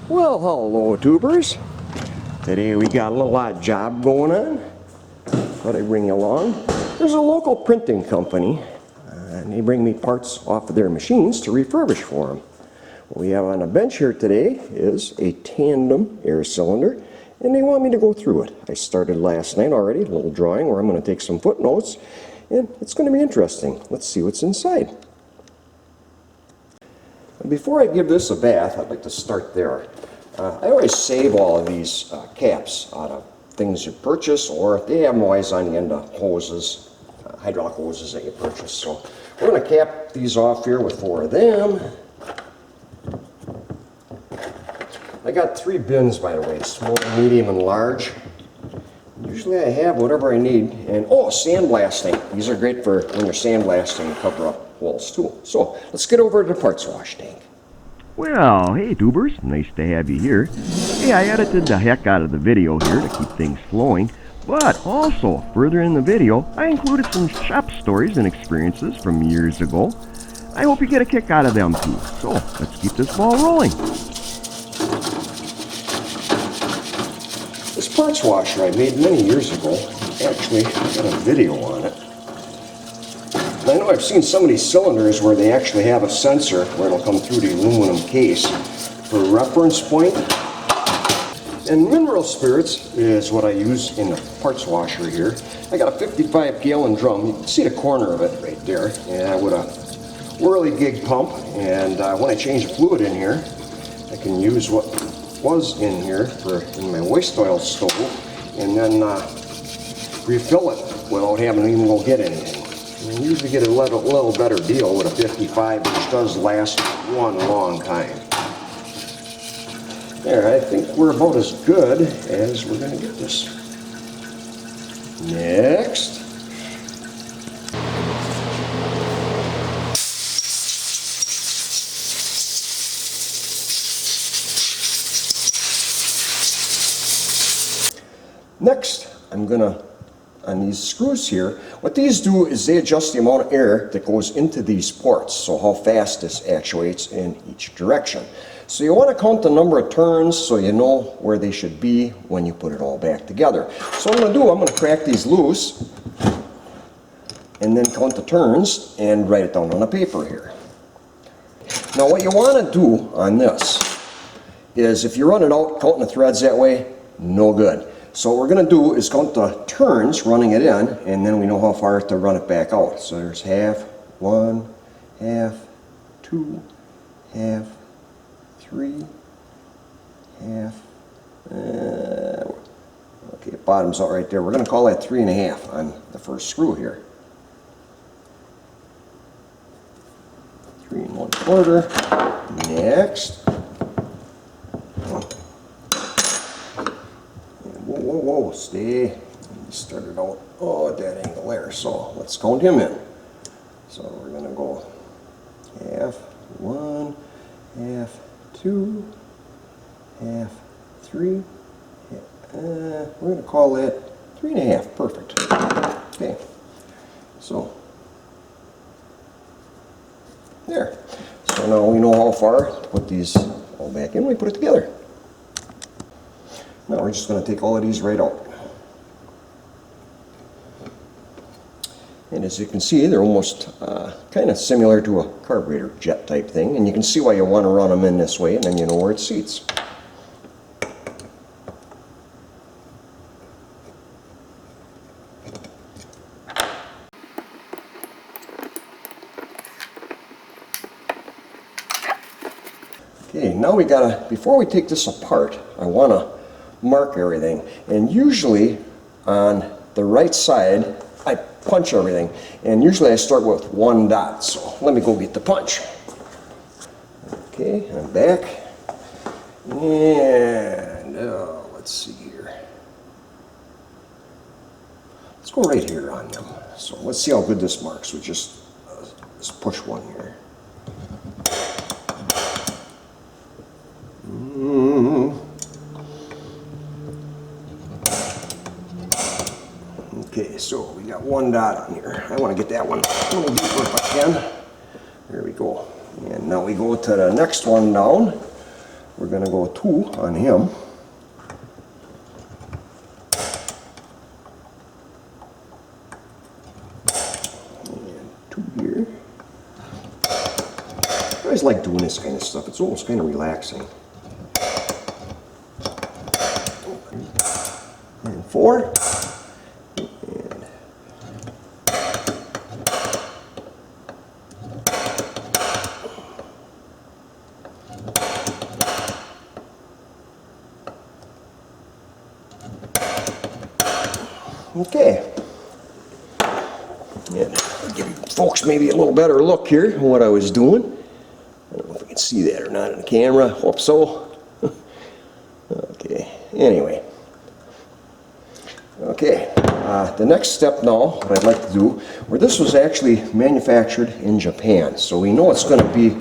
Well, hello tubers. Today we got a little odd job going on. Thought I'd bring you along. There's a local printing company and they bring me parts off of their machines to refurbish for them. What we have on the bench here today is a Tandem air cylinder and they want me to go through it. I started last night already, a little drawing where I'm going to take some footnotes and it's going to be interesting. Let's see what's inside. Before I give this a bath, I'd like to start there. I always save all of these caps out of things you purchase, or they have them always on the end of hoses, hydraulic hoses that you purchase. So we're going to cap these off here with 4 of them. I got 3 bins, by the way, small, medium, and large. Usually I have whatever I need. And oh, sandblasting. These are great for when you're sandblasting to cover up holes too. So let's get over to the parts wash tank. Well, hey tubers, nice to have you here. Hey, I edited the heck out of the video here to keep things flowing, but also, further in the video, I included some shop stories and experiences from years ago. I hope you get a kick out of them too. So, let's keep this ball rolling. This parts washer I made many years ago. Actually, I got a video on it. And I know I've seen some of these cylinders where they actually have a sensor where it'll come through the aluminum case for reference point. And mineral spirits is what I use in the parts washer here. I got a 55-gallon drum. You can see the corner of it right there. And with a whirly gig pump. And when I change the fluid in here, I can use what was in here in my waste oil stove and then refill it without having to even go get anything. You usually get a little better deal with a 55, which does last one long time. There, I think we're about as good as we're going to get this. Next. Next, I'm going to, on these screws here, what these do is they adjust the amount of air that goes into these ports, so how fast this actuates in each direction. So you want to count the number of turns so you know where they should be when you put it all back together. So what I'm going to do, I'm going to crack these loose and then count the turns and write it down on a paper here. Now what you want to do on this is if you run it out counting the threads that way, no good. So what we're going to do is count the turns running it in, and then we know how far to run it back out. So there's half, 1, half, 2, half, 3, half, okay, bottom's out right there. We're going to call that 3.5 on the first screw here. 3 1/4. Next. Whoa, stay. Started out, at that angle there. So let's count him in. So we're going to go half, 1, half, 2, half, 3. We're going to call that 3.5. Perfect. Okay. So there. So now we know how far to put these all back in. We put it together. Now we're just going to take all of these right out. And as you can see, they're almost kind of similar to a carburetor jet type thing. And you can see why you want to run them in this way, and then you know where it seats. Okay, now we gotta, before we take this apart, I want to mark everything, and usually on the right side I punch everything, and usually I start with 1 dot, so let me go get the punch. Okay, I'm back, and let's see here, let's go right here on them. So let's see how good this marks. We just let's push one here. Okay, so we got 1 dot on here. I want to get that one a little deeper if I can. There we go. And now we go to the next one down. we're going to go 2 on him. And 2 here. I always like doing this kind of stuff. It's almost kind of relaxing. And 4. And okay. And I'll give you folks maybe a little better look here at what I was doing. I don't know if you can see that or not in the camera. Hope so. Okay. Anyway. Okay. The next step now, what I'd like to do, where this was actually manufactured in Japan, so we know it's going to be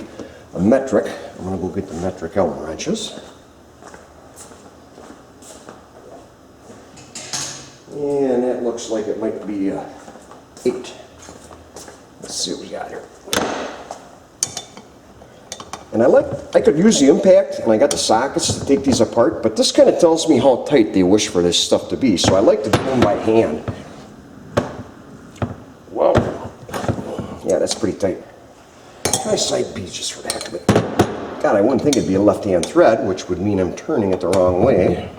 a metric. I'm going to go get the metric Allen wrenches. And that looks like it might be 8. Let's see what we got here. And I could use the impact, and I got the sockets to take these apart, but this kind of tells me how tight they wish for this stuff to be, so I like to do them by hand. Whoa. Yeah, that's pretty tight. Try side B just for the heck of it. God, I wouldn't think it'd be a left-hand thread, which would mean I'm turning it the wrong way.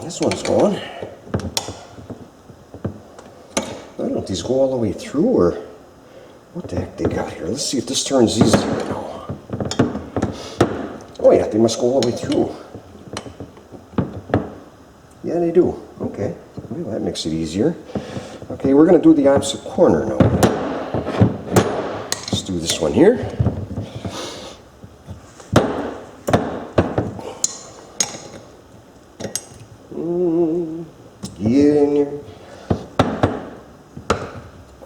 This one's going. I don't know if these go all the way through or what the heck they got here. Let's see if this turns easier now. Oh yeah, they must go all the way through. Yeah, they do. Okay, well, that makes it easier. Okay, we're going to do the opposite corner now. Let's do this one here. Get in there.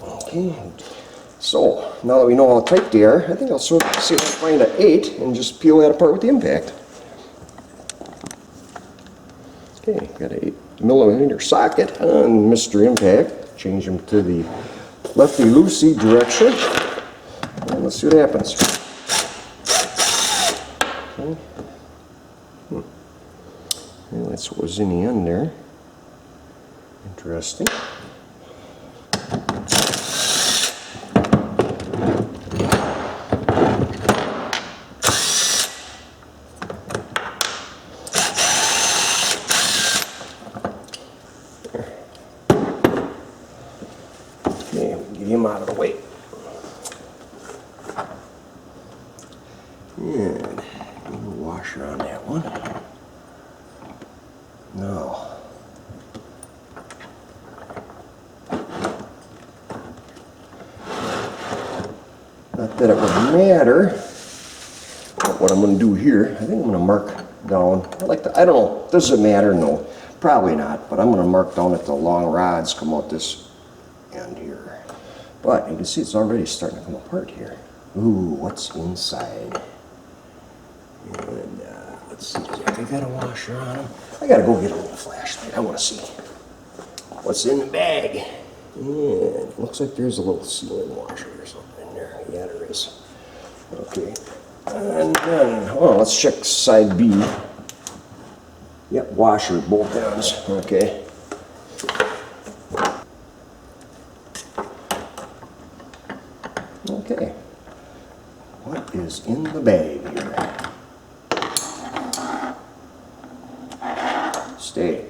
Okay. So, now that we know how tight they are, I think I'll sort of see if I can find an 8 and just peel that apart with the impact. Okay, got an 8mm socket on Mr. Impact. Change them to the lefty-loosey direction. And let's see what happens. Okay. And that's what was in the end there. Interesting. Okay, we'll get him out of the way. And a little washer on that one. No. Not that it would matter, but what I'm going to do here, I think I'm going to mark down, I don't know, does it matter? No, probably not, but I'm going to mark down that the long rods come out this end here. But you can see it's already starting to come apart here. Ooh, what's inside? And let's see, I got a washer on them. I got to go get a little flashlight, I want to see what's in the bag. And it looks like there's a little sealing washer or something in there. Yeah, there is. Okay. And then, oh, let's check side B. Yep, washer, both ends. Okay. Okay. What is in the bag here? Stay.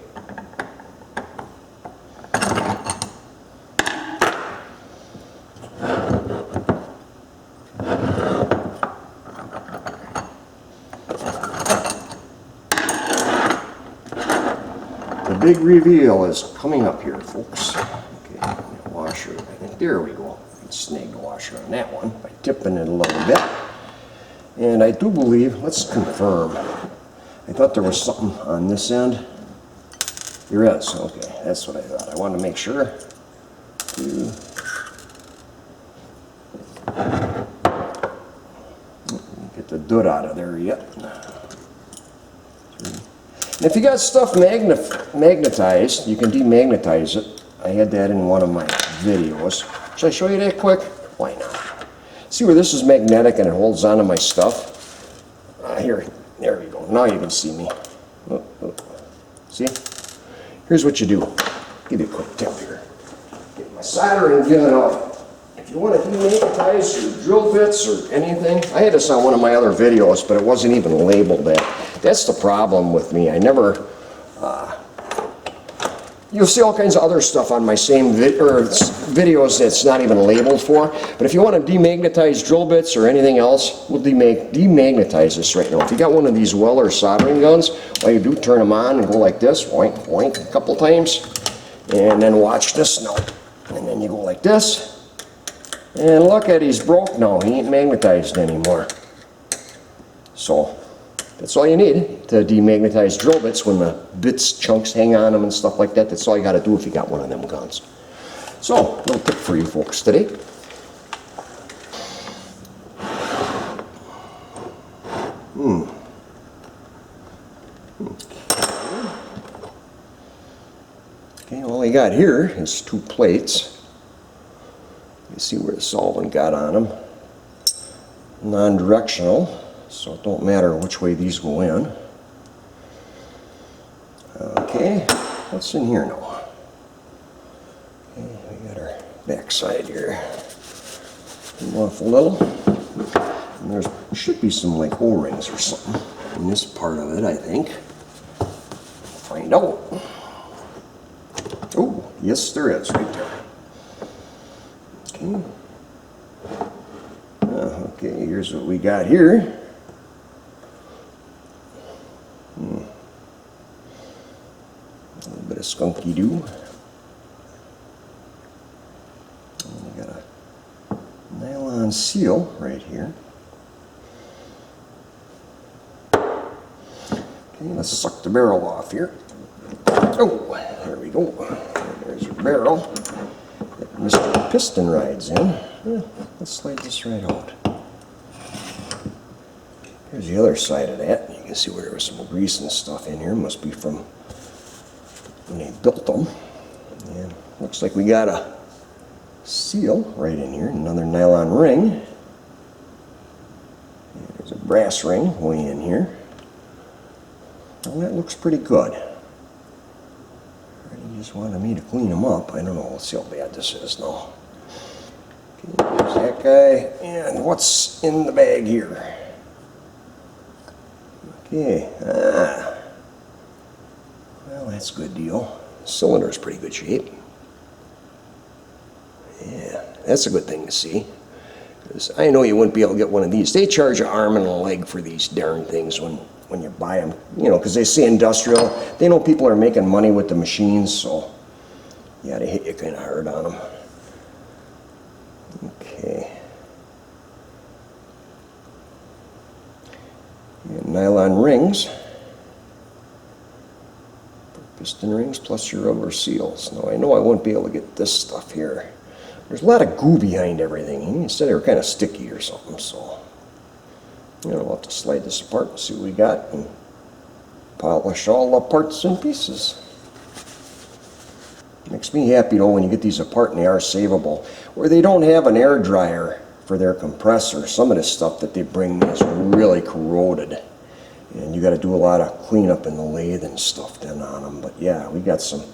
The big reveal is coming up here, folks. Okay, washer. I think there we go. Snag the washer on that one by tipping it a little bit. And I do believe, let's confirm. I thought there was something on this end. There is. Okay, that's what I thought. I wanted to make sure. Get the dirt out of there yet. And if you got stuff magnetized, you can demagnetize it. I had that in one of my videos. Should I show you that quick? Why not? See where this is magnetic and it holds onto my stuff? Here, there we go. Now you can see me. See? Here's what you do. Give you a quick tip here. Get my soldering gun out. If you want to demagnetize your drill bits or anything, I had this on one of my other videos, but it wasn't even labeled that. That's the problem with me. I never, you'll see all kinds of other stuff on my same videos that's not even labeled for. But if you want to demagnetize drill bits or anything else, we'll demagnetize this right now. If you got one of these Weller soldering guns, all you do, turn them on and go like this, boink, boink, a couple times, and then watch this now. And then you go like this. And look at, he's broke now. He ain't magnetized anymore. So that's all you need to demagnetize drill bits when the bits chunks hang on them and stuff like that. That's all you got to do if you got one of them guns. So, little tip for you folks today. Okay, all I got here is 2 plates. You see where the solvent got on them. Non-directional, so it don't matter which way these go in. Okay, what's in here now? Okay, we got our back side here. Come off a little. And there should be some like O-rings or something in this part of it, I think. Find out. Oh, yes there is, right there. Okay. Okay, here's what we got here. A little bit of skunky doo. And we got a nylon seal right here. Okay, let's suck the barrel off here. Oh, there we go. There's your barrel that Mr. Piston rides in. Let's slide this right out. Here's the other side of that. You can see where there was some grease and stuff in here. Must be from when they built them. And looks like we got a seal right in here. Another nylon ring. And there's a brass ring way in here. Well, that looks pretty good. He just wanted me to clean them up. I don't know. Let's see how bad this is now. Okay, there's that guy. And what's in the bag here? Okay. Well, that's a good deal. The cylinder's pretty good shape. Yeah, that's a good thing to see. Because I know you wouldn't be able to get one of these. They charge an arm and a leg for these darn things when you buy them, you know, because they say industrial. They know people are making money with the machines, so yeah, they hit you kind of hard on them. Okay. And nylon rings. Piston rings plus your rubber seals. Now I know I won't be able to get this stuff here. There's a lot of goo behind everything. You said they were kind of sticky or something, so you know, we'll have to slide this apart and see what we got and polish all the parts and pieces. Makes me happy though when you get these apart and they are savable. Where they don't have an air dryer for their compressor, some of this stuff that they bring is really corroded. And you got to do a lot of cleanup in the lathe and stuff then on them. But yeah, we got some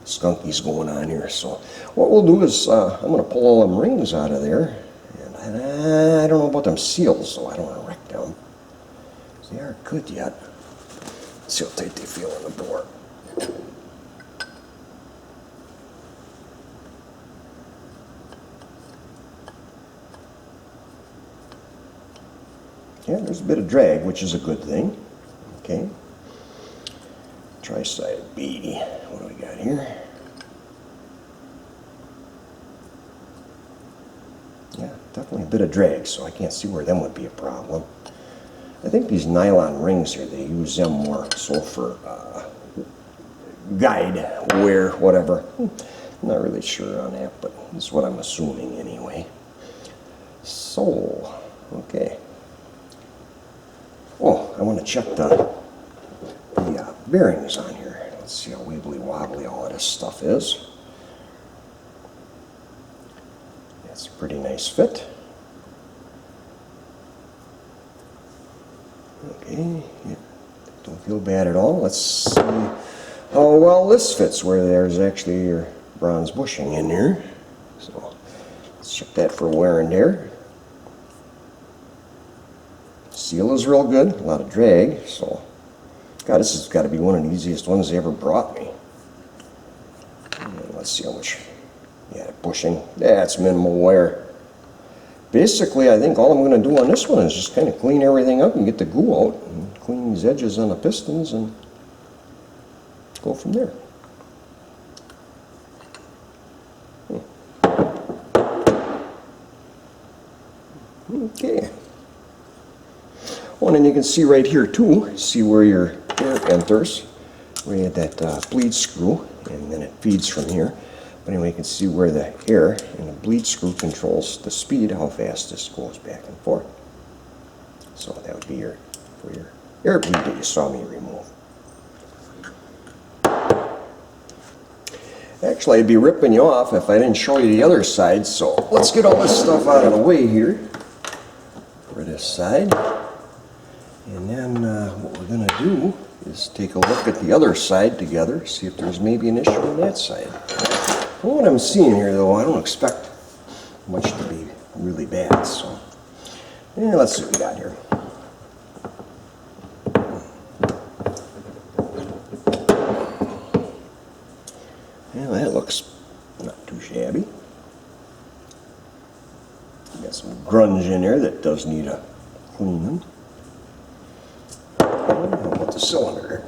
skunkies going on here. So what we'll do is I'm going to pull all them rings out of there. And I don't know about them seals, so I don't want to wreck them. They aren't good yet. Let's see how tight they feel on the bore. Yeah, there's a bit of drag, which is a good thing. Okay. Try side B. What do we got here? Yeah, definitely a bit of drag, so I can't see where them would be a problem. I think these nylon rings here, they use them more so for guide wear, whatever. I'm not really sure on that, but that's what I'm assuming anyway. So, okay. Oh, I want to check the bearings on here. Let's see how wibbly wobbly all of this stuff is. That's a pretty nice fit. Okay, yeah, don't feel bad at all. Let's see how well this fits where there's actually your bronze bushing in here. So let's check that for wear and tear. Seal is real good, a lot of drag, so God, this has got to be one of the easiest ones they ever brought me. And let's see how much, yeah, bushing, that's minimal wear. Basically, I think all I'm going to do on this one is just kind of clean everything up and get the goo out and clean these edges on the pistons and go from there. Okay. Oh, and then you can see right here too, see where your air enters. We had that bleed screw, and then it feeds from here. But anyway, you can see where the air and the bleed screw controls the speed, how fast this goes back and forth. So that would be your air bleed that you saw me remove. Actually, I'd be ripping you off if I didn't show you the other side, so let's get all this stuff out of the way here for this side. And then what we're going to do is take a look at the other side together, see if there's maybe an issue on that side. From what I'm seeing here, though, I don't expect much to be really bad, so yeah, let's see what we got here. Yeah, that looks not too shabby. Got some grunge in there that does need a cleaning. How about the cylinder?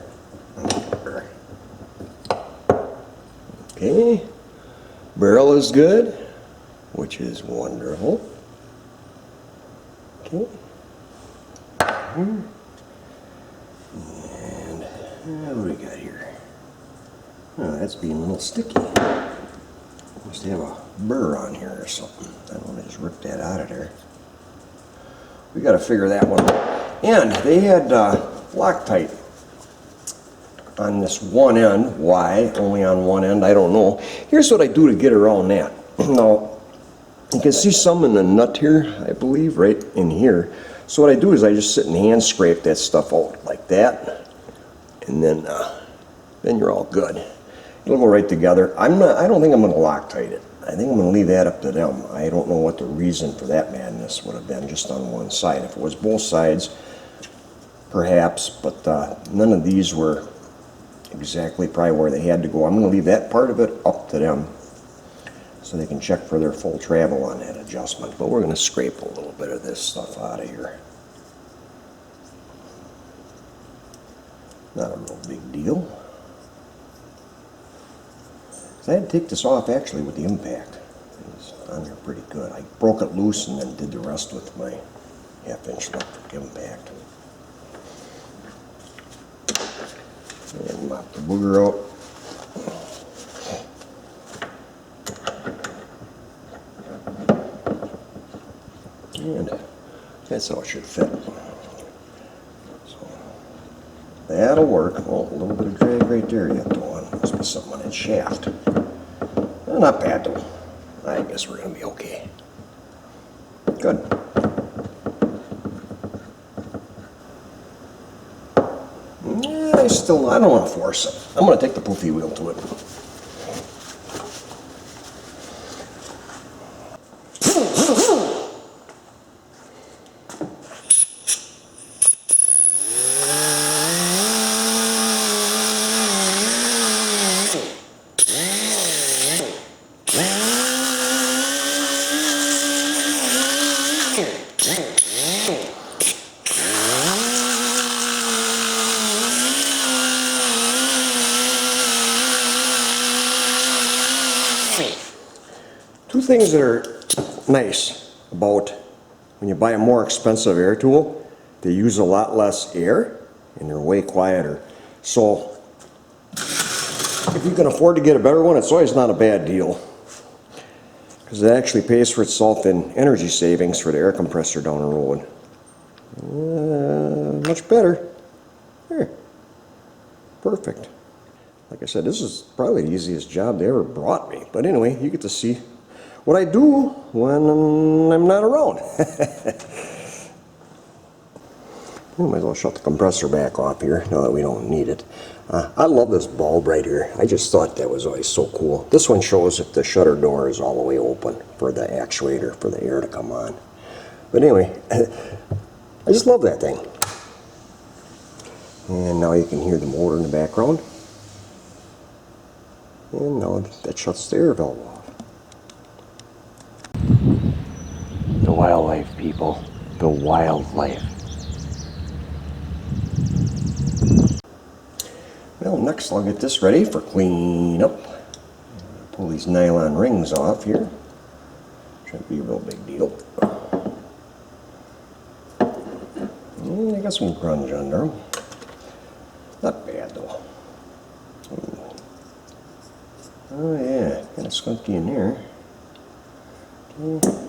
Okay, barrel is good, which is wonderful. Okay. And what do we got here? Oh, that's being a little sticky. Must have a burr on here or something. I don't want to just rip that out of there. We got to figure that one out. And they had Loctite on this one end. Why only on one end? I don't know. Here's what I do to get around that. Now, you can see some in the nut here, I believe, right in here. So what I do is I just sit and hand scrape that stuff out like that, and then you're all good. It'll go right together. I don't think I'm going to Loctite it. I think I'm going to leave that up to them. I don't know what the reason for that madness would have been just on one side. If it was both sides, perhaps, but none of these were exactly probably where they had to go. I'm going to leave that part of it up to them so they can check for their full travel on that adjustment. But we're going to scrape a little bit of this stuff out of here. Not a real big deal. I had to take this off actually with the impact. It was on there pretty good. I broke it loose and then did the rest with my 1/2-inch electric impact. And mop the booger out. And that's how it should fit. So that'll work. Oh, a little bit of drag right there yet though. Must be something on that shaft. Well, not bad though. I guess we're gonna be okay. Good. Yeah, I don't want to force it. I'm gonna take the poofy wheel to it. Two things that are nice about when you buy a more expensive air tool, they use a lot less air and they're way quieter. So if you can afford to get a better one, it's always not a bad deal, because it actually pays for itself in energy savings for the air compressor down the road. Much better. Here. Perfect. Like I said, this is probably the easiest job they ever brought me. But anyway, you get to see what I do when I'm not around. We might as well shut the compressor back off here now that we don't need it. I love this bulb right here. I just thought that was always so cool. This one shows if the shutter door is all the way open for the actuator, for the air to come on. But anyway, I just love that thing. And now you can hear the motor in the background. And now that shuts the air valve off. The wildlife, people. The wildlife. Well, next I'll get this ready for cleanup. Pull these nylon rings off here. Shouldn't be a real big deal. And I got some grunge under them. Not bad though. Oh yeah, kind of skunky in there. Okay.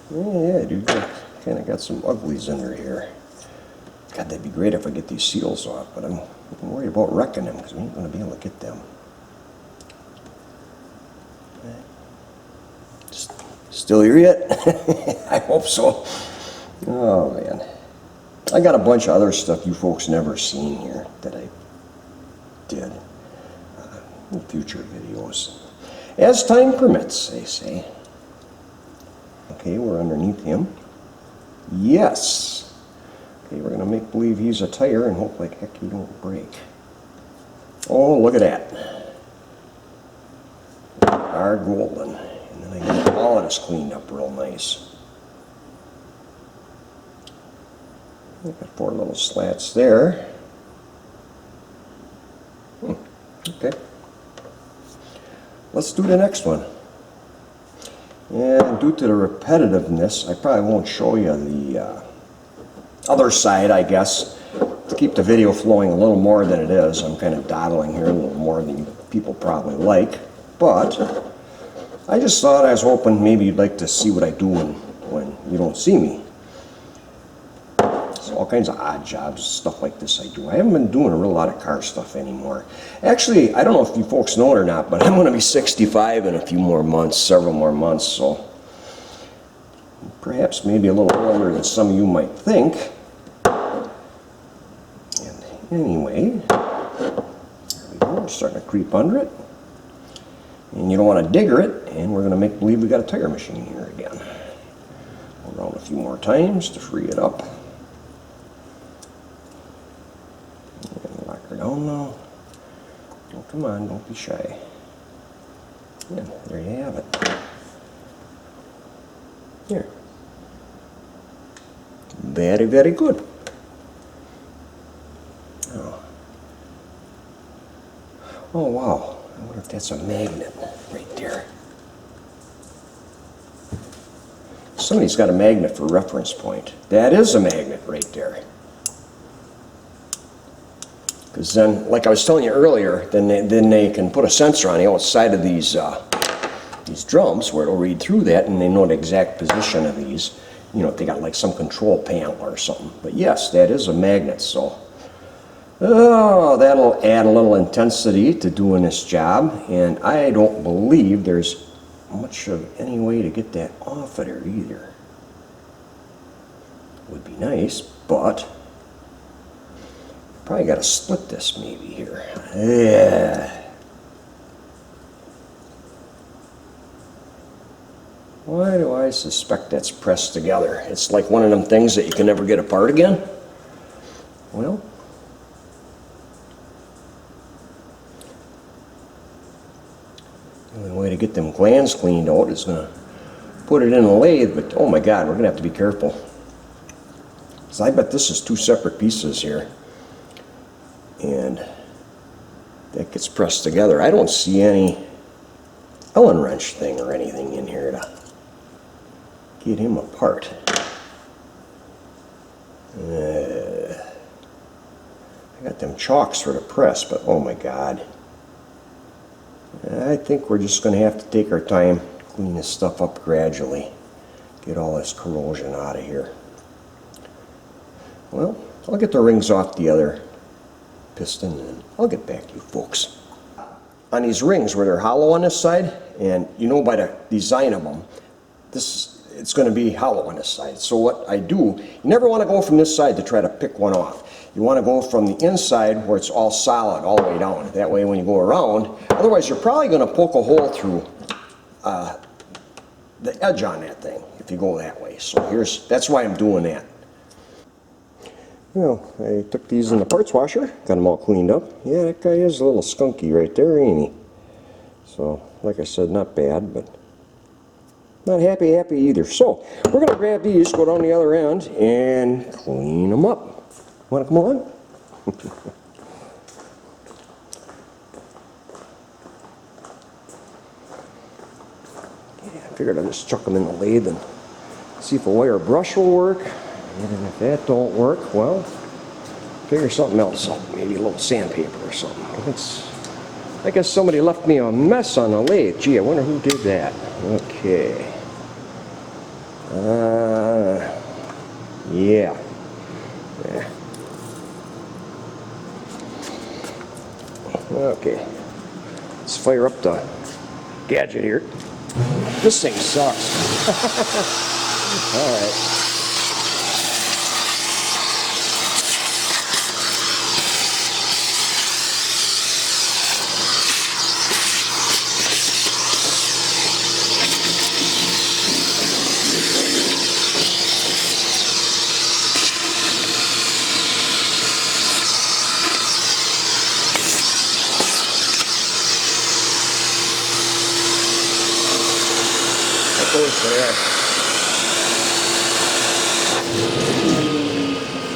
Yeah, dude, kind of got some uglies under here. God, that'd be great if I get these seals off, but I'm worried about wrecking them because we ain't going to be able to get them. Still here yet? I hope so. Oh, man. I got a bunch of other stuff you folks never seen here that I did in future videos. As time permits, they say. Okay, we're underneath him. Yes. Okay, we're going to make believe he's a tire and hope like heck he don't break. Oh, look at that. Our golden. And then I get all of this cleaned up real nice. I've got 4 little slats there. Okay. Let's do the next one. And due to the repetitiveness, I probably won't show you the other side, I guess. To keep the video flowing a little more than it is, I'm kind of dawdling here a little more than people probably like. But I just thought, I was hoping maybe you'd like to see what I do when you don't see me. So all kinds of odd jobs, stuff like this I do. I haven't been doing a real lot of car stuff anymore. Actually, I don't know if you folks know it or not, but I'm going to be 65 in a few more months, several more months, so perhaps maybe a little older than some of you might think. And anyway, there we go. We're starting to creep under it. And you don't want to digger it, and we're going to make believe we got a tire machine here again. Go around a few more times to free it up. And lock her down now. Oh, come on, don't be shy. And there you have it. Here. Very, very good. Oh, wow. I wonder if that's a magnet right there. Somebody's got a magnet for reference point. That is a magnet right there. Because then, like I was telling you earlier, then they can put a sensor on the outside of these drums where it'll read through that, and they know the exact position of these. You know, if they got like some control panel or something. But yes, that is a magnet, so. Oh, that'll add a little intensity to doing this job, and I don't believe there's much of any way to get that off of there either. Would be nice, but probably got to split this maybe here. Yeah. Why do I suspect that's pressed together? It's like one of them things that you can never get apart again. Well, the only way to get them glands cleaned out is going to put it in a lathe, but oh my God, we're going to have to be careful. So I bet this is 2 separate pieces here. And that gets pressed together. I don't see any Allen wrench thing or anything in here to get him apart. I got them chalks for the press, but oh my God. I think we're just going to have to take our time, clean this stuff up gradually, get all this corrosion out of here. Well, I'll get the rings off the other piston and I'll get back to you folks. On these rings where they're hollow on this side, and you know by the design of them, it's going to be hollow on this side. So what I do, you never want to go from this side to try to pick one off. You want to go from the inside where it's all solid all the way down. That way when you go around, otherwise you're probably going to poke a hole through the edge on that thing if you go that way. So that's why I'm doing that. Well, I took these in the parts washer, got them all cleaned up. Yeah, that guy is a little skunky right there, ain't he? So, like I said, not bad, but not happy either. So, we're going to grab these, go down the other end, and clean them up. Want to come on? Yeah, I figured I'd just chuck them in the lathe and see if a wire brush will work. And if that don't work, well, figure something else out. Maybe a little sandpaper or something. I guess somebody left me a mess on the lathe. Gee, I wonder who did that. Okay. Yeah. Okay. Let's fire up the gadget here. This thing sucks. All right.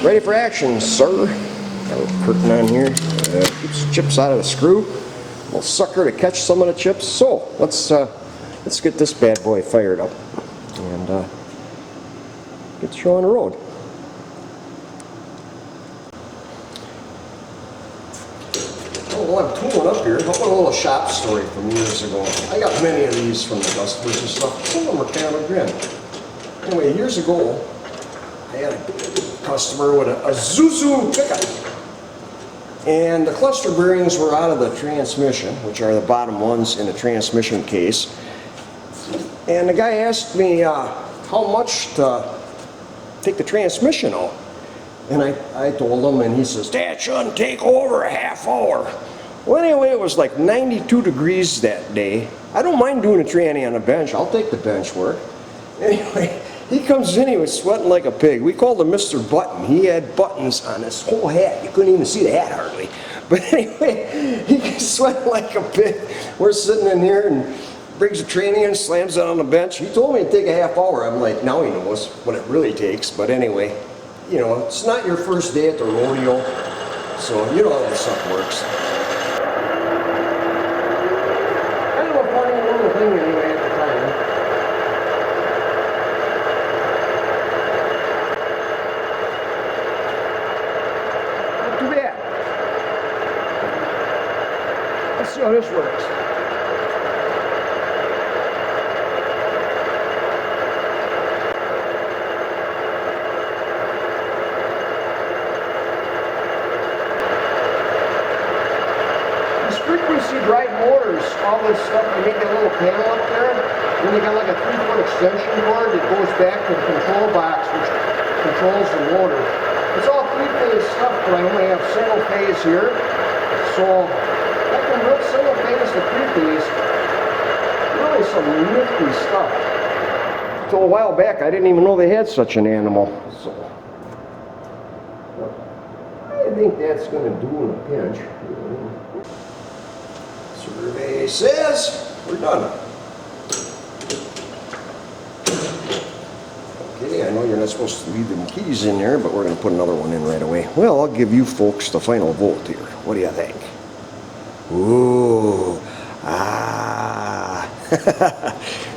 Ready for action, sir. Got a little curtain on here. Keeps chips out of the screw. A little sucker to catch some of the chips. So let's get this bad boy fired up and get you on the road. Oh, well, I'm tooling up here. How about a little shop story from years ago? I got many of these from the customers and stuff. Some of them are kind of a grin. Anyway, years ago, I had a customer with a Zuzu pickup. And the cluster bearings were out of the transmission, which are the bottom ones in the transmission case. And the guy asked me how much to take the transmission out. And I told him, and he says, "That shouldn't take over a half hour." Well, anyway, it was like 92 degrees that day. I don't mind doing a tranny on a bench. I'll take the bench work. Anyway, he comes in, he was sweating like a pig. We called him Mr. Button. He had buttons on his whole hat. You couldn't even see the hat hardly. But anyway, he sweating like a pig. We're sitting in here and brings a tranny in, slams it on the bench. He told me it'd take a half hour. I'm like, now he knows what it really takes. But anyway, you know, it's not your first day at the rodeo, so you know how this stuff works. Kind of a funny little thing anyway at the time. Not too bad. Let's see how this works. Frequency drive motors, all this stuff, you make that little panel up there, then you got like a 3-foot extension cord that goes back to the control box, which controls the motor. It's all 3-phase stuff, but I only have single phase here, so I can rip single phase to 3-phase. Really some nifty stuff. Until a while back, I didn't even know they had such an animal. So I think that's going to do in a pinch. Survey says we're done. Okay, I know you're not supposed to leave them keys in there, but we're going to put another one in right away. Well, I'll give you folks the final vote here. What do you think? Ooh,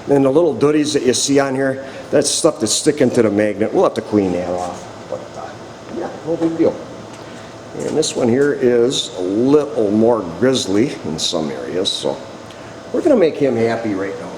And the little dooties that you see on here, that's stuff that's sticking to the magnet. We'll have to clean that off, but yeah, no big deal. And this one here is a little more grizzly in some areas, so we're going to make him happy right now.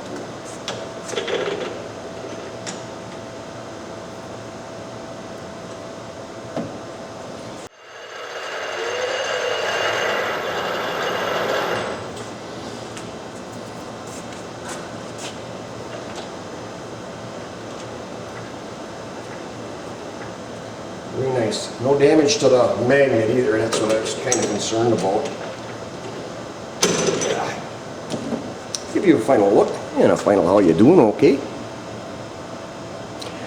nice. No damage to the magnet either. That's what I was kind of concerned about. Yeah. Give you a final look and a final how you doing, okay?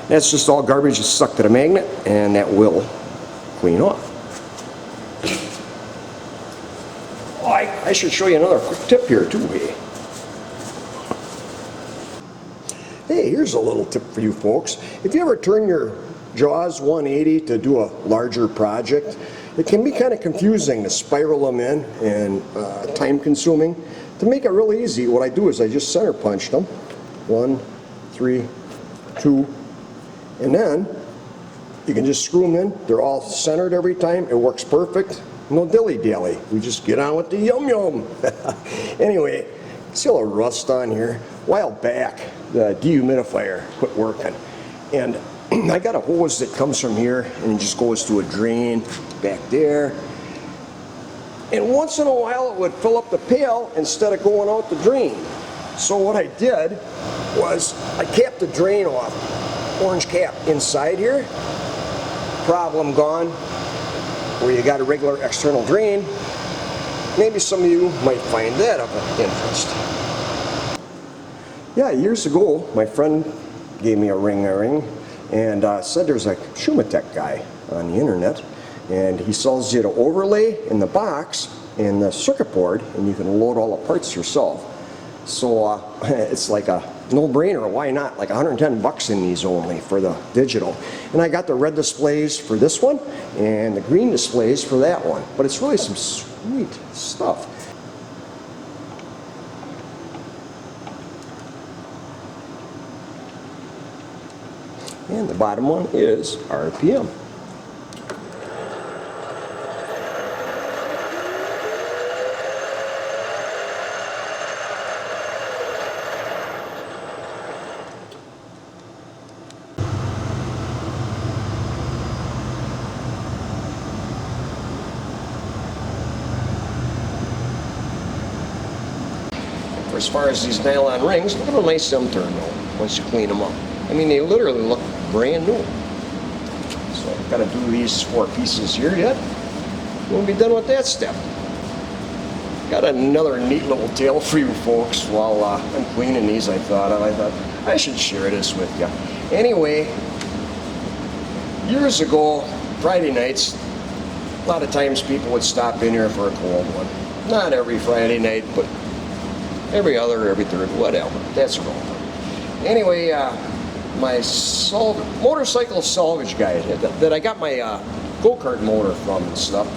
That's just all garbage that's stuck to the magnet, and that will clean off. Oh, I should show you another quick tip here too, hey. Hey, here's a little tip for you folks. If you ever turn your jaws 180 to do a larger project, it can be kind of confusing to spiral them in and time consuming. To make it really easy, what I do is I just center punch them. 1, 3, 2, and then you can just screw them in. They're all centered every time. It works perfect. No dilly-dally. We just get on with the yum-yum. Anyway, see all the rust on here? A while back, the dehumidifier quit working. And I got a hose that comes from here and it just goes to a drain back there. And once in a while it would fill up the pail instead of going out the drain. So what I did was I capped the drain off, orange cap inside here. Problem gone. Where you got a regular external drain. Maybe some of you might find that of interest. Yeah, years ago, my friend gave me a ring and said there's a Shumatech guy on the internet, and he sells you the overlay in the box and the circuit board, and you can load all the parts yourself. So it's like a no-brainer. Why not? Like 110 bucks in these only for the digital. And I got the red displays for this one and the green displays for that one. But it's really some sweet stuff. And the bottom one is RPM. As far as these nylon rings, look at how nice them turn though, once you clean them up. I mean, they literally look brand new. So I've got to do these 4 pieces here yet. We'll be done with that step. Got another neat little tale for you folks while I'm cleaning these. I thought I should share this with you. Anyway, years ago, Friday nights, a lot of times people would stop in here for a cold one. Not every Friday night, but every other, every third, whatever. That's wrong. Anyway, my motorcycle salvage guy that I got my go-kart motor from and stuff,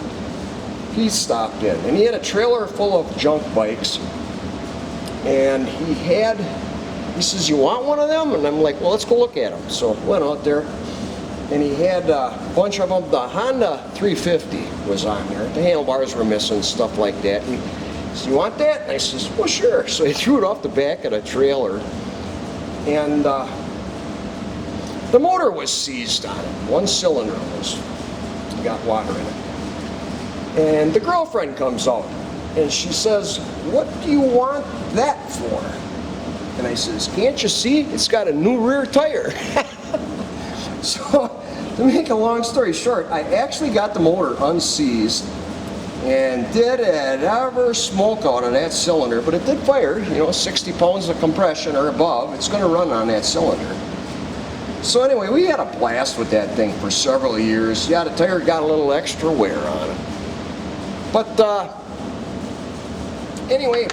he stopped in. And he had a trailer full of junk bikes. And he says, you want one of them? And I'm like, well, let's go look at them. So I went out there. And he had a bunch of them. The Honda 350 was on there. The handlebars were missing, stuff like that. And he said, you want that? And I says, well, sure. So he threw it off the back of the trailer. And the motor was seized on it. One cylinder got water in it. And the girlfriend comes out. And she says, what do you want that for? And I says, can't you see? It's got a new rear tire. So, to make a long story short, I actually got the motor unseized. And did it ever smoke out of that cylinder, but it did fire, 60 pounds of compression or above, it's going to run on that cylinder. So anyway, we had a blast with that thing for several years. Yeah, the tire got a little extra wear on it. But anyway,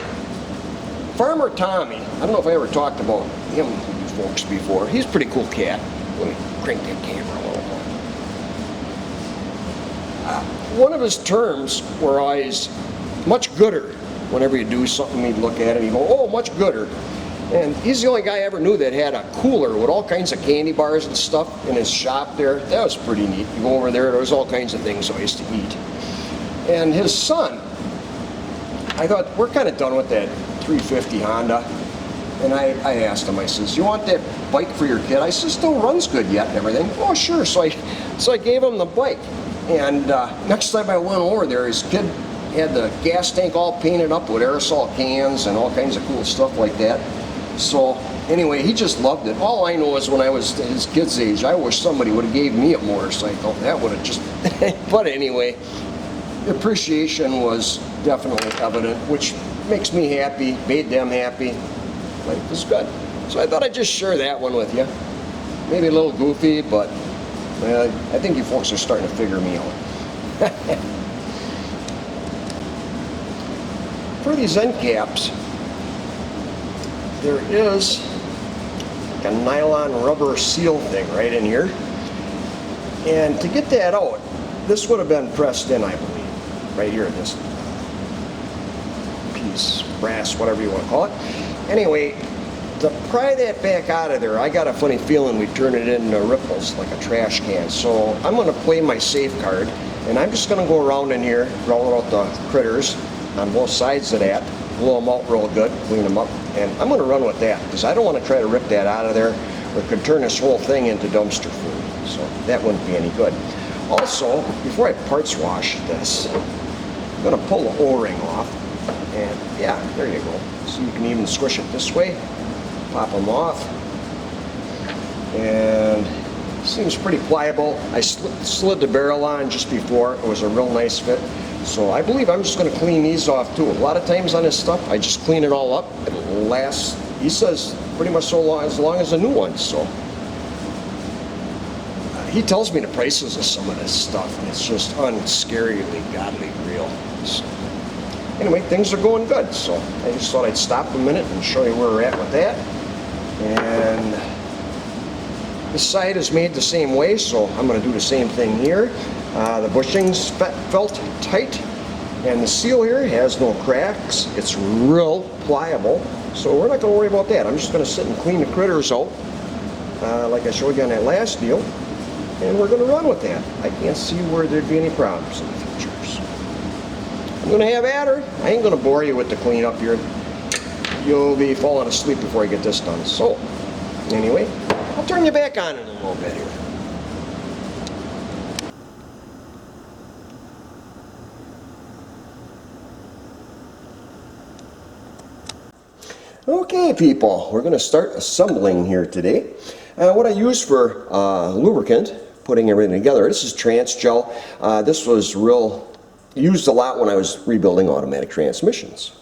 Farmer Tommy, I don't know if I ever talked about him to you folks before. He's a pretty cool cat. Let me crank that camera a little more. One of his terms were always much gooder. Whenever you do something, he'd look at it and he'd go, oh, much gooder. And he's the only guy I ever knew that had a cooler with all kinds of candy bars and stuff in his shop there. That was pretty neat. You go over there was all kinds of things I used to eat. And his son, I thought, we're kind of done with that 350 Honda. And I asked him, I says, you want that bike for your kid? I says, still runs good yet and everything. Oh, sure. So I gave him the bike. And next time I went over there, his kid had the gas tank all painted up with aerosol cans and all kinds of cool stuff like that. So Anyway, he just loved it. All I know is when I was his kid's age, I wish somebody would have gave me a motorcycle. That would have just, but anyway, the appreciation was definitely evident, which makes me happy, made them happy. Life is good. So I thought I'd just share that one with you. Maybe a little goofy, but I think you folks are starting to figure me out. For these end caps, there is like a nylon rubber seal thing right in here. And to get that out, this would have been pressed in, I believe, right here, this piece, brass, whatever you want to call it. Anyway, to pry that back out of there, I got a funny feeling we turn it into ripples like a trash can. So I'm going to play my safe card, and I'm just going to go around in here, roll out the critters on both sides of that, blow them out real good, clean them up, and I'm going to run with that because I don't want to try to rip that out of there, or it could turn this whole thing into dumpster food. So that wouldn't be any good. Also, before I parts wash this, I'm going to pull the O-ring off, and yeah, there you go. So you can even squish it this way. Pop them off, and seems pretty pliable. I slid the barrel on just before. It was a real nice fit. So I believe I'm just going to clean these off too. A lot of times on this stuff, I just clean it all up. It'll last, he says, pretty much so long as a new one. So he tells me the prices of some of this stuff, and it's just unscarily godly real. So anyway, things are going good, so I just thought I'd stop a minute and show you where we're at with that. And this side is made the same way, so I'm going to do the same thing here. The bushings felt tight, and the seal here has no cracks. It's real pliable, so we're not going to worry about that. I'm just going to sit and clean the critters out, like I showed you on that last deal, and we're going to run with that. I can't see where there'd be any problems in the future. So I'm going to have at her. I ain't going to bore you with the cleanup here. You'll be falling asleep before I get this done. So, anyway, I'll turn you back on in a little bit here. Okay, people, we're going to start assembling here today. What I use for lubricant, putting everything together, this is Trans Gel. This was used a lot when I was rebuilding automatic transmissions.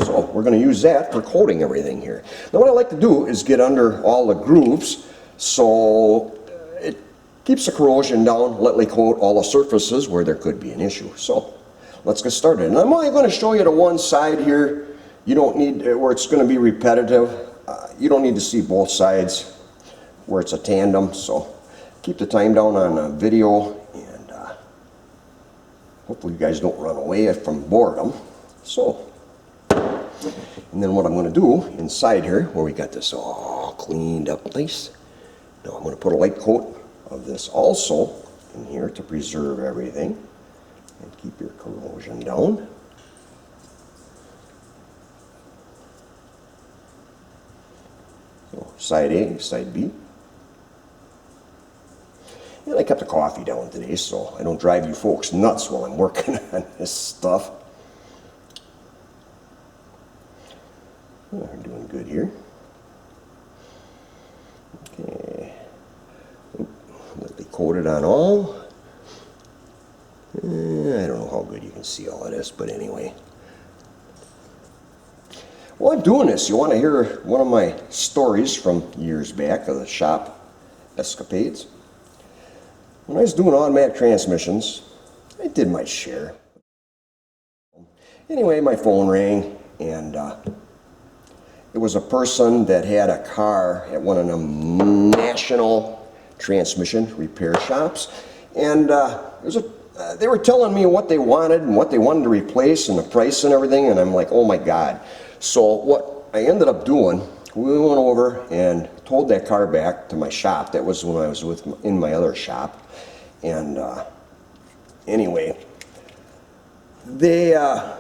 So we're going to use that for coating everything here. Now what I like to do is get under all the grooves so it keeps the corrosion down, lightly coat all the surfaces where there could be an issue. So let's get started. And I'm only going to show you the one side here. You don't need, where it's going to be repetitive. You don't need to see both sides where it's a tandem. So keep the time down on video, and hopefully you guys don't run away from boredom. So, and then what I'm going to do inside here, where we got this all cleaned up nice, now I'm going to put a light coat of this also in here to preserve everything and keep your corrosion down. So side A, side B. And I kept the coffee down today so I don't drive you folks nuts while I'm working on this stuff. We're doing good here. Okay. Lightly coated on all. I don't know how good you can see all of this, but anyway. While I'm doing this, you want to hear one of my stories from years back of the shop escapades. When I was doing automatic transmissions, I did my share. Anyway, my phone rang, and it was a person that had a car at one of them national transmission repair shops, and they were telling me what they wanted and what they wanted to replace and the price and everything, and I'm like, oh my God. So what I ended up doing, we went over and towed that car back to my shop. That was when I was in my other shop. And anyway, I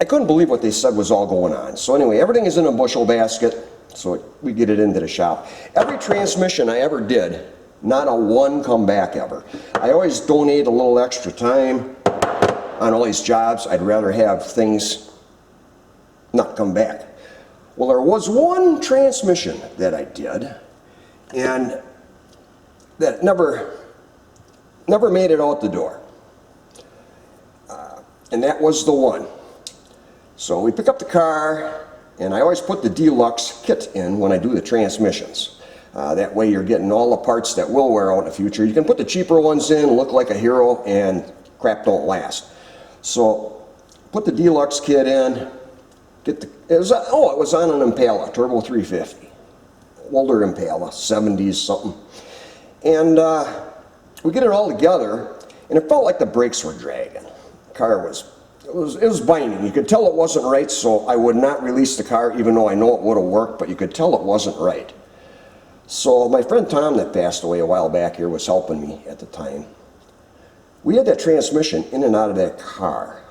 couldn't believe what they said was all going on. So anyway, everything is in a bushel basket, so we get it into the shop. Every transmission I ever did, not a one come back ever. I always donate a little extra time on all these jobs. I'd rather have things not come back. Well, there was one transmission that I did, and that never made it out the door. And that was the one. So we pick up the car, and I always put the deluxe kit in when I do the transmissions. That way you're getting all the parts that will wear out in the future. You can put the cheaper ones in, look like a hero, and crap don't last. So put the deluxe kit in, it was on an Impala, Turbo 350. Older Impala, 70s something. And we get it all together, and it felt like the brakes were dragging. The car was binding. You could tell it wasn't right, so I would not release the car, even though I know it would have worked, but you could tell it wasn't right. So my friend Tom, that passed away a while back here, was helping me at the time. We had that transmission in and out of that car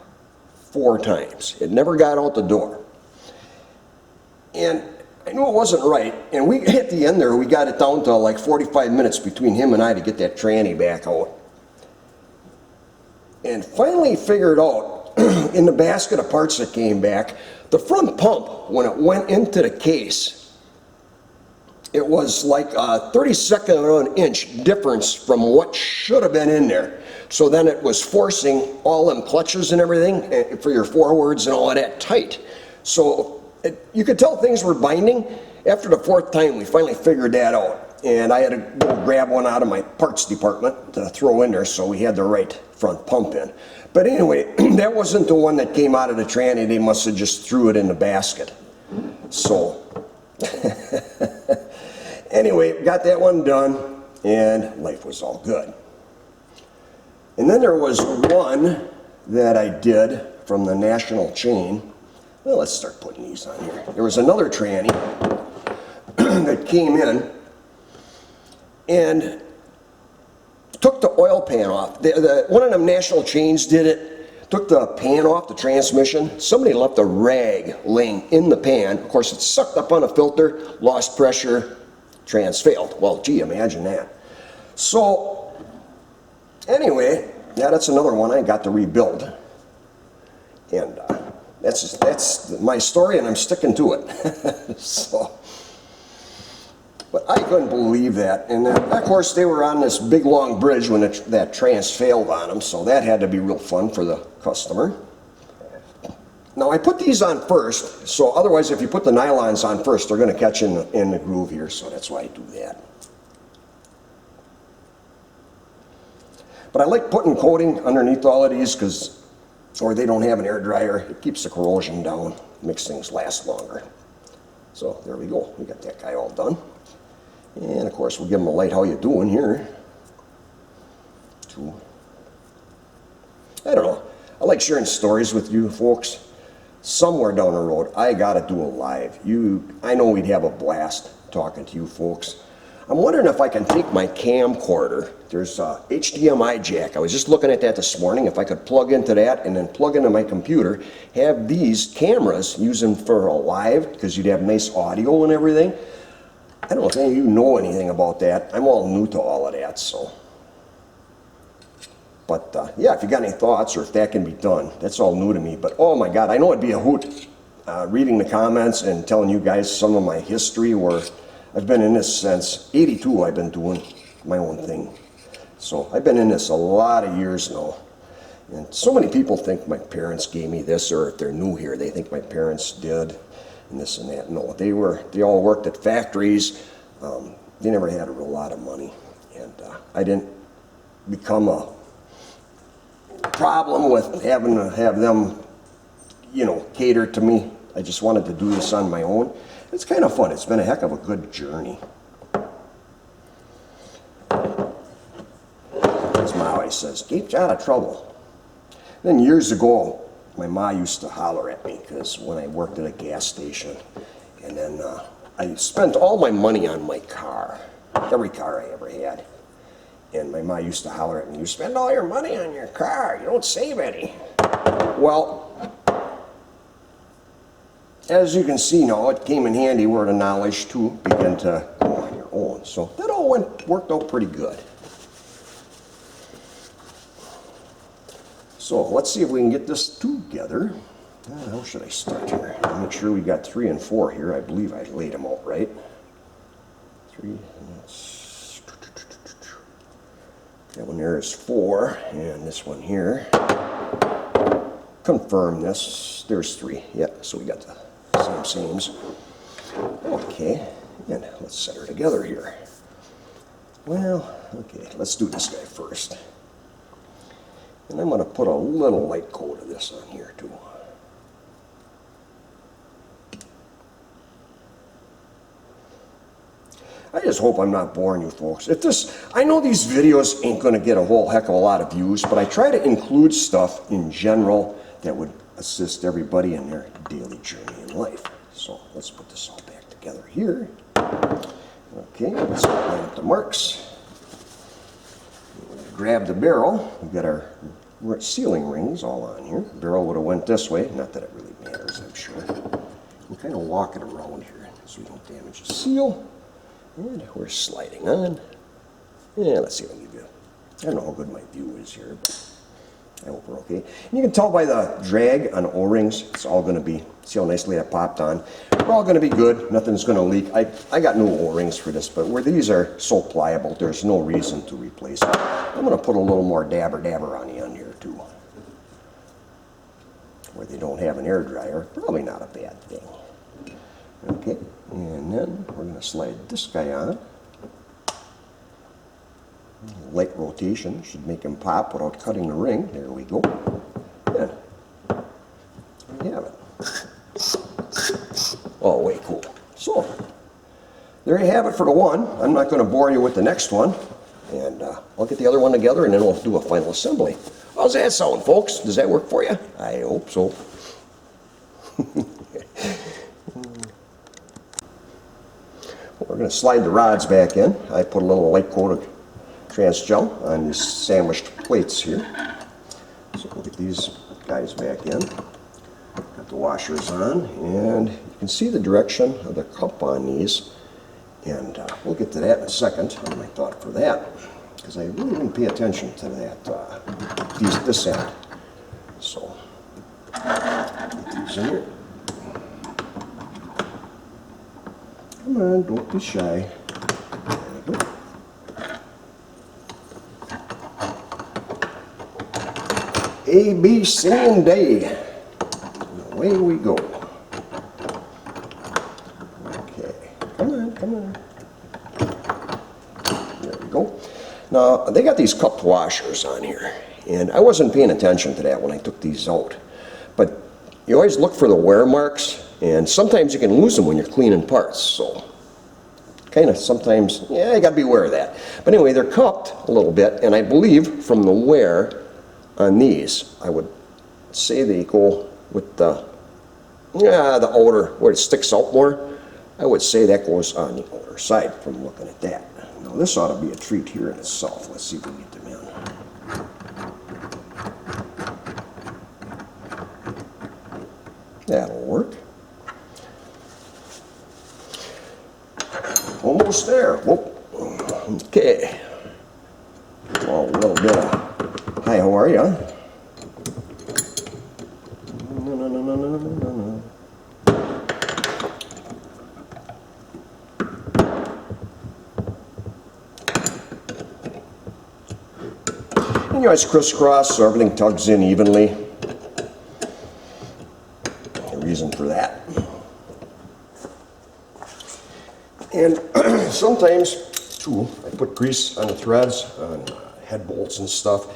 4 times. It never got out the door. And I knew it wasn't right, and we, at the end there, we got it down to like 45 minutes between him and I to get that tranny back out. And finally figured out, in the basket of parts that came back, the front pump, when it went into the case, it was like a 32nd of an inch difference from what should have been in there. So then it was forcing all them clutches and everything for your forwards and all of that tight. So you could tell things were binding. After the 4th time, we finally figured that out. And I had to go grab one out of my parts department to throw in there so we had the right front pump in. But anyway, that wasn't the one that came out of the tranny. They must have just threw it in the basket. So, anyway, got that one done, and life was all good. And then there was one that I did from the national chain. Well, let's start putting these on here. There was another tranny that came in and took the oil pan off. One of them national chains did it, took the pan off the transmission. Somebody left a rag laying in the pan. Of course, it sucked up on a filter, lost pressure, trans failed. Well, gee, imagine that. So, anyway, yeah, that's another one I got to rebuild. And that's my story, and I'm sticking to it. So, but I couldn't believe that. And then, of course, they were on this big, long bridge when that trans failed on them, so that had to be real fun for the customer. Now, I put these on first, so otherwise, if you put the nylons on first, they're going to catch in the groove here, so that's why I do that. But I like putting coating underneath all of these or they don't have an air dryer. It keeps the corrosion down, makes things last longer. So there we go. We got that guy all done. And of course, we'll give him a light. How you doing here? I don't know. I like sharing stories with you folks. Somewhere down the road, I got to do a live. I know we'd have a blast talking to you folks. I'm wondering if I can take my camcorder. There's a HDMI jack. I was just looking at that this morning. If I could plug into that and then plug into my computer, have these cameras, use them for a live, because you'd have nice audio and everything. I don't know if any of you know anything about that. I'm all new to all of that, so. But yeah, if you got any thoughts or if that can be done, that's all new to me. But oh my God, I know it'd be a hoot reading the comments and telling you guys some of my history where I've been in this since '82. I've been doing my own thing. So I've been in this a lot of years now. And so many people think my parents gave me this, or if they're new here, they think my parents did, and this and that. No, they all worked at factories. They never had a real lot of money. And I didn't become a problem with having to have them, cater to me. I just wanted to do this on my own. It's kind of fun. It's been a heck of a good journey. As Ma always says, keep you out of trouble. Then years ago, my ma used to holler at me because when I worked at a gas station, and then I spent all my money on my car, every car I ever had. And my ma used to holler at me, you spend all your money on your car, you don't save any. Well, as you can see now, it came in handy word of knowledge to begin to go on your own. So that all worked out pretty good. So let's see if we can get this together. How should I start here? Make sure we got 3 and 4 here. I believe I laid them out right. 3. That one there is 4, and this one here. Confirm this. There's 3. Yep. So we got the same seams. Okay. And let's set her together here. Well, okay. Let's do this guy first. And I'm going to put a little light coat of this on here too. I just hope I'm not boring you folks. I know these videos ain't going to get a whole heck of a lot of views, but I try to include stuff in general that would assist everybody in their daily journey in life. So let's put this all back together here. Okay, let's line up the marks. Grab the barrel. We've got our sealing rings all on here. The barrel would have went this way. Not that it really matters, I'm sure. We'll kind of walk it around here so we don't damage the seal. And we're sliding on. Yeah, let's see. I'll give you. I don't know how good my view is here, but I hope we're okay. And you can tell by the drag on O-rings, it's all going to be. See how nicely that popped on. We're all going to be good. Nothing's going to leak. I got new O-rings for this, but where these are so pliable, there's no reason to replace it. I'm going to put a little more dabber on the end here too, where they don't have an air dryer. Probably not a bad thing. Okay, and then we're going to slide this guy on. Light rotation should make him pop without cutting the ring. There we go. And we have it. Oh, way cool. So, there you have it for the one. I'm not going to bore you with the next one. And I'll get the other one together and then we'll do a final assembly. How's that sound, folks? Does that work for you? I hope so. We're going to slide the rods back in. I put a little light coat of trans gel on these sandwiched plates here. So we'll get these guys back in. Got the washers on, and you can see the direction of the cup on these. And we'll get to that in a second. On my thought for that, because I really didn't pay attention to that. This end. So get these in here. Come on, don't be shy. There we go. A, B, C, and D. And away we go. Okay, come on. There we go. Now, they got these cupped washers on here, and I wasn't paying attention to that when I took these out. But you always look for the wear marks. And sometimes you can lose them when you're cleaning parts, so kind of sometimes, yeah, you got to be aware of that. But anyway, they're cupped a little bit, and I believe from the wear on these, I would say they go with the outer, where it sticks out more. I would say that goes on the outer side from looking at that. Now this ought to be a treat here in itself. Let's see if we can get them in. That'll work. Almost there. Whoop. Okay. Well, a little bit of, hi, how are you? No. And you always crisscross so everything tugs in evenly. The reason for that. And sometimes, too, I put grease on the threads, on head bolts and stuff.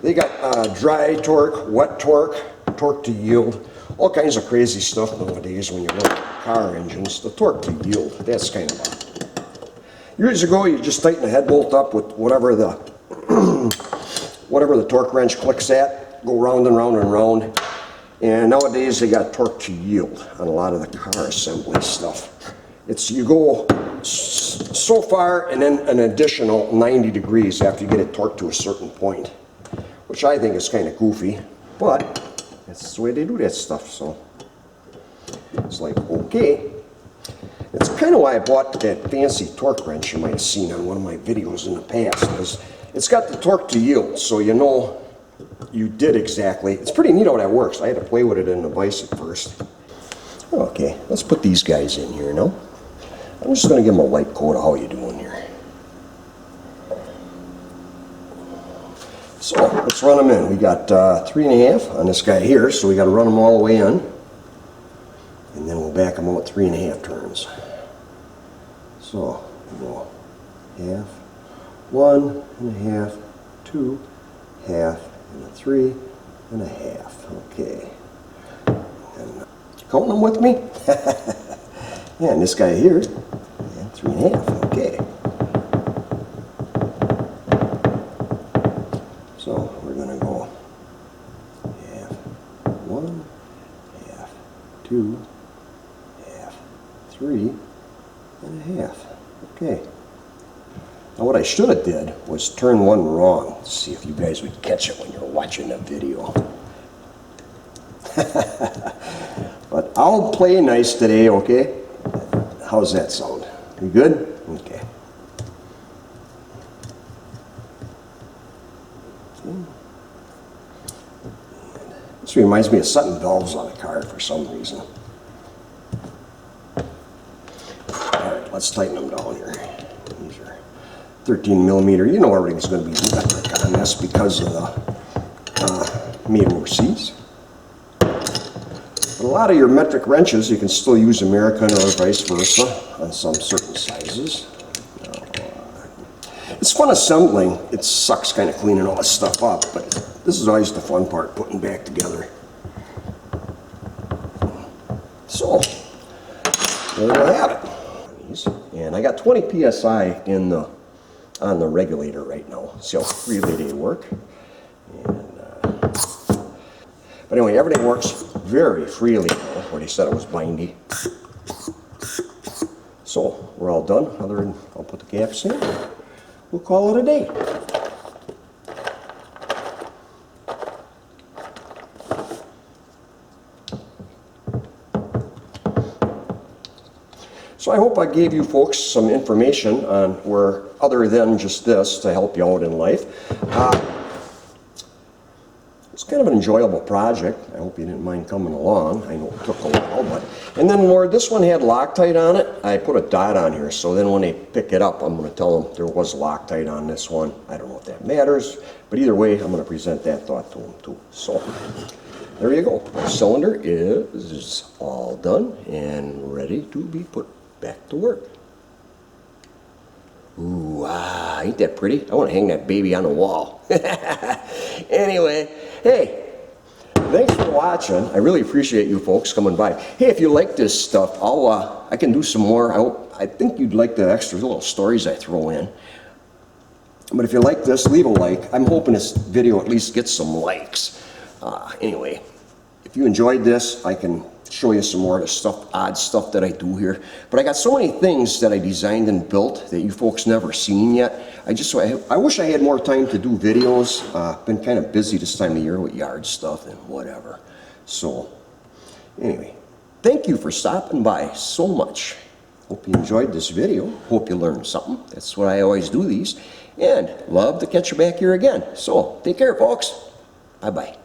They got dry torque, wet torque, torque to yield, all kinds of crazy stuff nowadays when you look at car engines. The torque to yield, that's kind of a... Years ago, you just tighten the head bolt up with whatever the torque wrench clicks at, go round and round and round. And nowadays, they got torque to yield on a lot of the car assembly stuff. You go so far and then an additional 90 degrees after you get it torqued to a certain point, which I think is kind of goofy, but that's the way they do that stuff. So it's like, okay. It's kind of why I bought that fancy torque wrench you might have seen on one of my videos in the past, because it's got the torque to yield, so you know you did exactly. It's pretty neat how that works. I had to play with it in the vise at first. Okay, let's put these guys in here now. I'm just going to give them a light coat of how you doing here. So let's run them in. We got 3.5 on this guy here, so we got to run them all the way in. And then we'll back them out 3.5 turns. So we'll go half, 1.5, 2, half, and a 3.5. Okay. And counting them with me? Yeah, and this guy here, yeah, 3.5. Okay. So we're going to go half, 1, half, 2, half, 3.5. Okay. Now what I should have did was turn one wrong to see if you guys would catch it when you're watching the video. But I'll play nice today, okay? How's that sound? You good? Okay. This reminds me of setting valves on a car for some reason. Alright, let's tighten them down here. These are 13 millimeter. You know everything's going to be metric on this because of the made overseas. But a lot of your metric wrenches, you can still use American or vice versa on some certain sizes. It's fun assembling. It sucks kind of cleaning all this stuff up, but this is always the fun part, putting back together. So, there we have it. And I got 20 psi in the on the regulator right now. See how freely they work. And, but anyway, everything works very freely now, where they said it was bindy. So we're all done. Other than I'll put the gaps in. We'll call it a day. So I hope I gave you folks some information on where, other than just this, to help you out in life. It's kind of an enjoyable project. I hope you didn't mind coming along. I know it took a while, but... And then where this one had Loctite on it, I put a dot on here, so then when they pick it up, I'm going to tell them there was Loctite on this one. I don't know if that matters, but either way, I'm going to present that thought to them too. So, there you go. The cylinder is all done and ready to be put back to work. Ooh, ain't that pretty? I want to hang that baby on the wall. Anyway, hey, thanks for watching. I really appreciate you folks coming by. Hey, if you like this stuff, I can do some more. I think you'd like the extra little stories I throw in. But if you like this, leave a like. I'm hoping this video at least gets some likes. Anyway, if you enjoyed this, I can show you some more of the stuff, odd stuff that I do here. But I got so many things that I designed and built that you folks never seen yet. I wish I had more time to do videos. Been kind of busy this time of year with yard stuff and whatever. So, anyway, thank you for stopping by so much. Hope you enjoyed this video. Hope you learned something. That's what I always do these. And love to catch you back here again. So, take care, folks. Bye-bye.